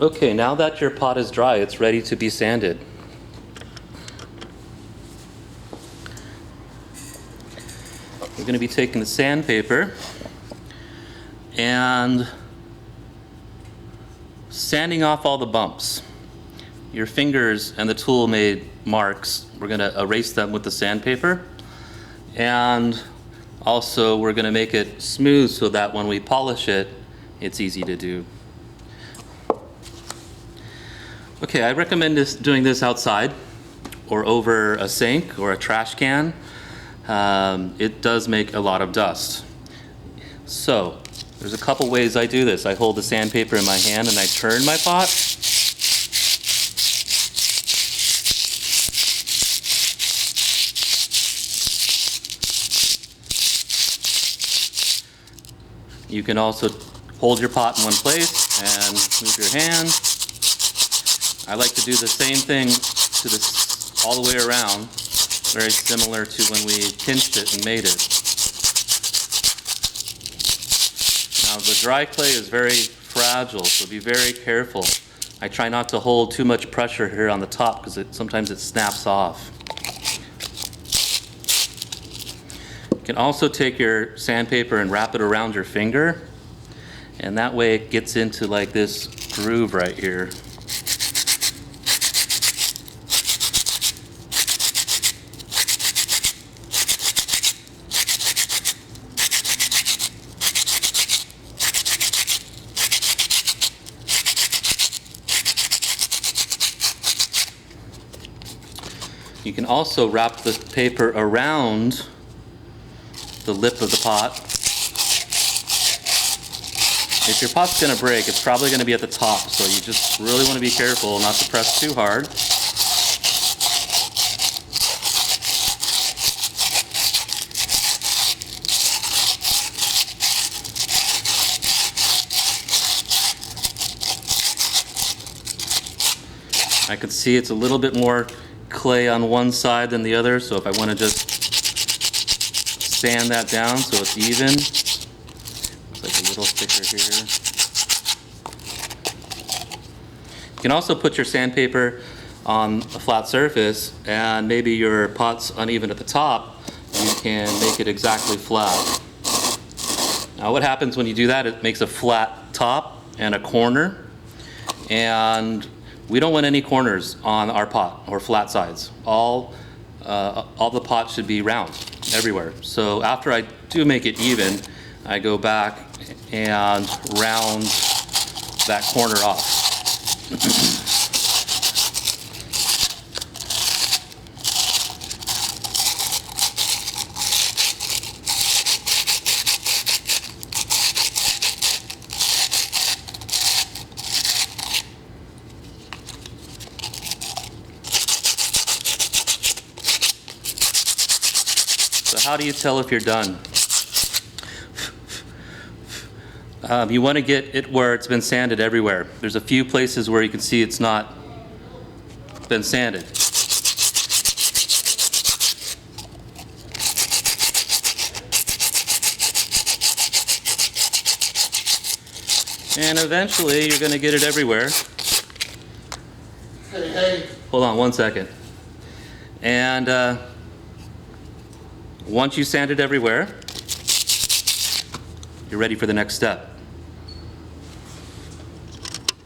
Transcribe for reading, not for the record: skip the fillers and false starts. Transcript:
Okay, now that your pot is dry, it's ready to be sanded. We're going to be taking the sandpaper and sanding off all the bumps. Your fingers and the tool made marks. We're going to erase them with the sandpaper, and also we're going to make it smooth so that when we polish it, it's easy to do. Okay, I recommend doing this outside or over a sink or a trash can. It does make a lot of dust. So there's a couple ways I do this. I hold the sandpaper in my hand and I turn my pot. You can also hold your pot in one place and move your hand. I like to do the same thing to this all the way around, very similar to when we pinched it and made it. Now the dry clay is very fragile, so be very careful. I try not to hold too much pressure here on the top because sometimes it snaps off. You can also take your sandpaper and wrap it around your finger, and that way it gets into like this groove right here. You can also wrap the paper around the lip of the pot. If your pot's going to break, it's probably going to be at the top, so you just really want to be careful not to press too hard. I can see it's a little bit more clay on one side than the other, so if I want to just sand that down so it's even, it's like a little thicker here. You can also put your sandpaper on a flat surface, and maybe your pot's uneven at the top, you can make it exactly flat. Now what happens when you do that, it makes a flat top and a corner, and we don't want any corners on our pot or flat sides. All the pot should be round everywhere. So after I do make it even, I go back and round that corner off. So how do you tell if you're done? You want to get it where it's been sanded everywhere. There's a few places where you can see it's not been sanded. And eventually you're going to get it everywhere. Hey. Hold on one second. And once you sand it everywhere, you're ready for the next step.